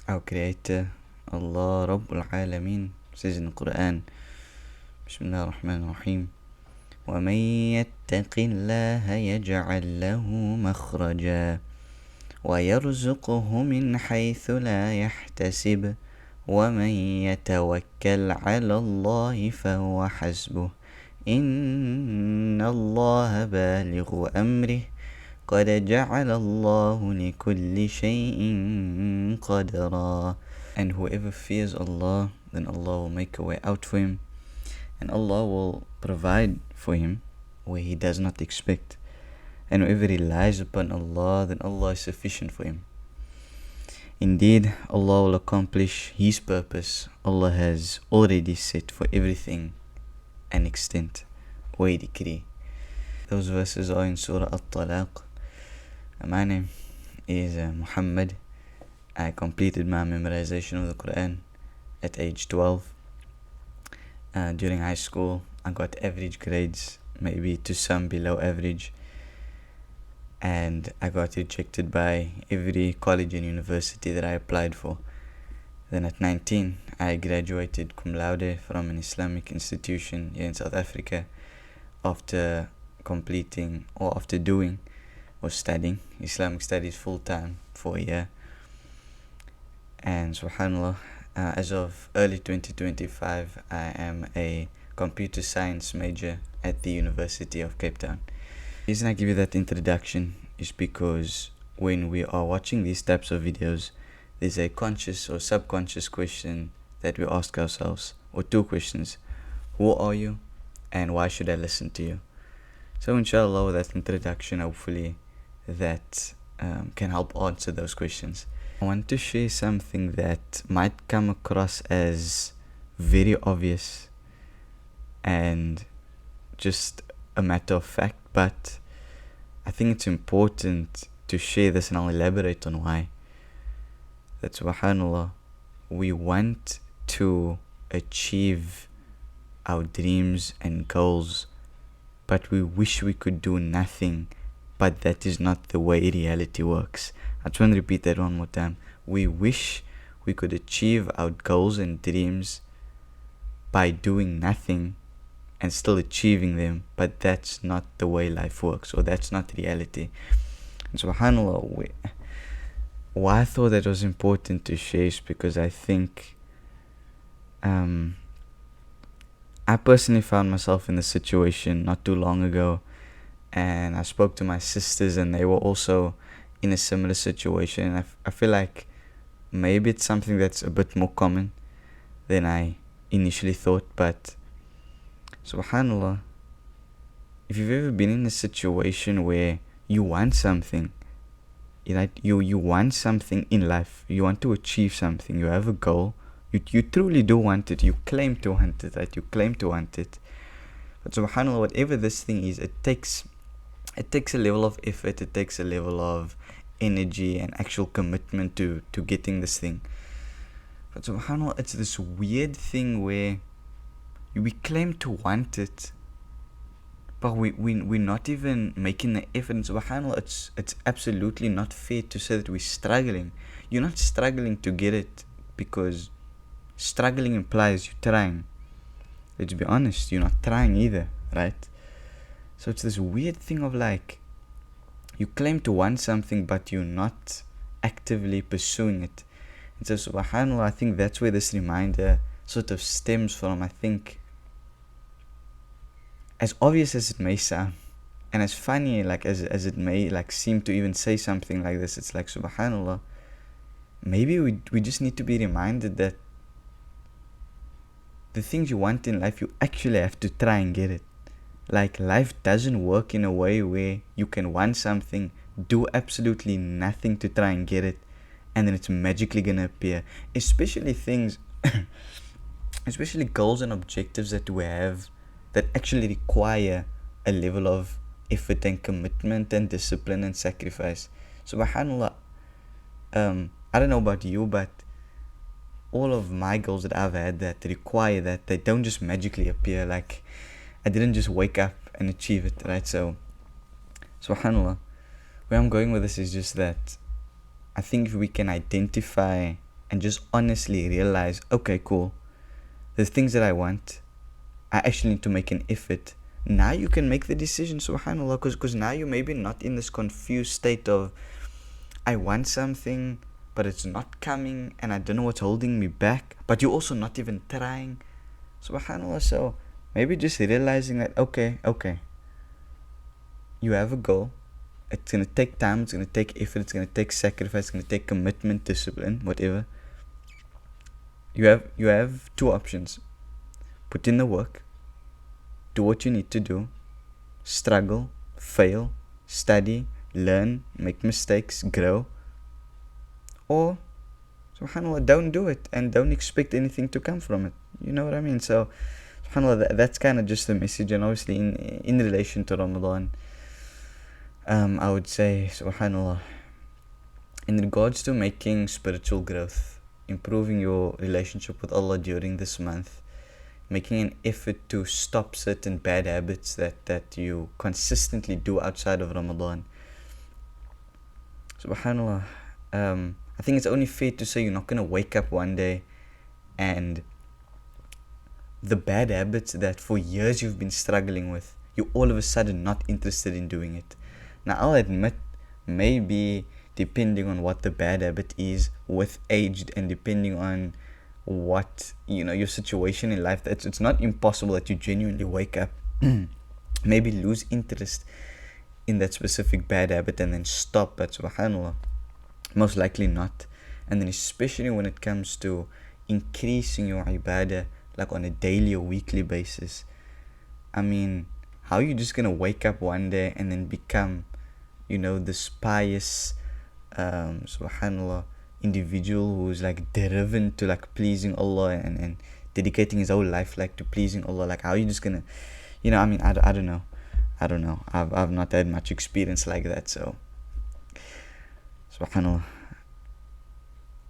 Our Creator, Allah Rabbul Alameen, says in the Quran, Bismillah ar-Rahman ar-Rahim, وَمَن يَتَّقِ اللَّهَ يَجْعَل لَّهُ مَخْرَجًا وَيَرْزُقْهُ مِنْ حَيْثُ لَا يَحْتَسِبُ وَمَن يَتَوَكَّلْ عَلَى اللَّهِ فَهُوَ حَسْبُهُ إِنَّ اللَّهَ بَالِغُ أَمْرِهِ قَدْ جَعَلَ اللَّهُ لِكُلِّ شَيْءٍ قَدْرًا. And whoever fears Allah, then Allah will make a way out for him, and Allah will provide for him where he does not expect. And whoever relies upon Allah, then Allah is sufficient for him. Indeed, Allah will accomplish His purpose. Allah has already set for everything an extent or a decree. Those verses are in Surah At-Talaq. My name is Muhammad. I completed my memorization of the Quran at age 12. During high school, I got average grades, maybe to some below average. And I got rejected by every college and university that I applied for. Then at 19, I graduated cum laude from an Islamic institution here in South Africa after doing or studying Islamic studies full-time for a year. And subhanAllah, as of early 2025, I am a computer science major at the University of Cape Town. The reason I give you that introduction is because when we are watching these types of videos, there's a conscious or subconscious question that we ask ourselves, or two questions. Who are you, and why should I listen to you? So inshallah, with that introduction, hopefully that can help answer those questions. I want to share something that might come across as very obvious and just a matter of fact, but I think it's important to share this, and I'll elaborate on why. That subhanAllah, we want to achieve our dreams and goals, but we wish we could do nothing, but that is not the way reality works. I just want to repeat that one more time. We wish we could achieve our goals and dreams by doing nothing and still achieving them, but that's not the way life works, or that's not reality. And subhanAllah, why I thought that was important to share is because I think I personally found myself in this situation not too long ago, and I spoke to my sisters and they were also in a similar situation. And I feel like maybe it's something that's a bit more common than I initially thought, but subhanAllah, if you've ever been in a situation where you want something, you want something in life, you want to achieve something, you have a goal, you truly do want it, you claim to want it, right? You claim to want it. But subhanAllah, whatever this thing is, it takes a level of effort, it takes a level of energy and actual commitment to getting this thing. But subhanAllah, it's this weird thing where we claim to want it, but we're not even making the effort. And subhanAllah, it's absolutely not fair to say that we're struggling. You're not struggling to get it, because struggling implies you're trying. Let's be honest, you're not trying either, right? So it's this weird thing of like, you claim to want something, but you're not actively pursuing it. And so subhanAllah, I think that's where this reminder sort of stems from. I think, as obvious as it may sound, and as funny as it may seem to even say something like this, it's like subhanAllah, maybe we just need to be reminded that the things you want in life, you actually have to try and get it. Like, life doesn't work in a way where you can want something, do absolutely nothing to try and get it, and then it's magically gonna appear. Especially goals and objectives that we have that actually require a level of effort and commitment and discipline and sacrifice. Subhanallah, I don't know about you, but all of my goals that I've had that require that, they don't just magically appear. Like, I didn't just wake up and achieve it, right? So, subhanAllah, where I'm going with this is just that I think if we can identify and just honestly realize, okay, cool, the things that I want, I actually need to make an effort. Now you can make the decision, subhanAllah, because now you're maybe not in this confused state of, I want something, but it's not coming, and I don't know what's holding me back, but you're also not even trying, subhanAllah. So maybe just realizing that, okay, you have a goal. It's going to take time, it's going to take effort, it's going to take sacrifice, it's going to take commitment, discipline, whatever. You have two options. Put in the work, do what you need to do, struggle, fail, study, learn, make mistakes, grow. Or, subhanAllah, don't do it and don't expect anything to come from it. You know what I mean? So, subhanAllah, that's kind of just the message. And obviously, in relation to Ramadan, I would say, subhanAllah, in regards to making spiritual growth, improving your relationship with Allah during this month, making an effort to stop certain bad habits that you consistently do outside of Ramadan, subhanAllah, I think it's only fair to say you're not going to wake up one day and the bad habits that for years you've been struggling with, you're all of a sudden not interested in doing it. Now, I'll admit, maybe depending on what the bad habit is with age and depending on what, your situation in life, it's not impossible that you genuinely wake up, maybe lose interest in that specific bad habit and then stop. But subhanAllah, most likely not. And then especially when it comes to increasing your ibadah, like on a daily or weekly basis, I mean, how are you just gonna wake up one day and then become, this pious, subhanAllah, individual who's like driven to like pleasing Allah and dedicating his whole life like to pleasing Allah? Like, how are you just gonna, I don't know. I've not had much experience like that, so subhanAllah.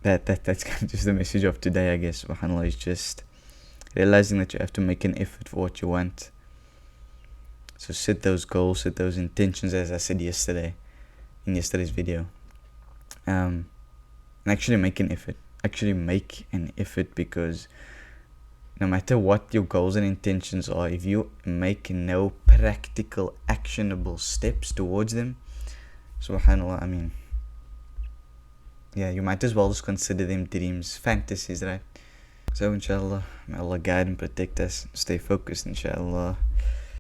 That's kind of just the message of today, I guess. Subhanallah, is just realizing that you have to make an effort for what you want. So set those goals, set those intentions, as I said in yesterday's video. And actually make an effort. Actually make an effort, because no matter what your goals and intentions are, if you make no practical, actionable steps towards them, subhanallah, you might as well just consider them dreams, fantasies, right? So inshallah, may Allah guide and protect us, stay focused, inshallah.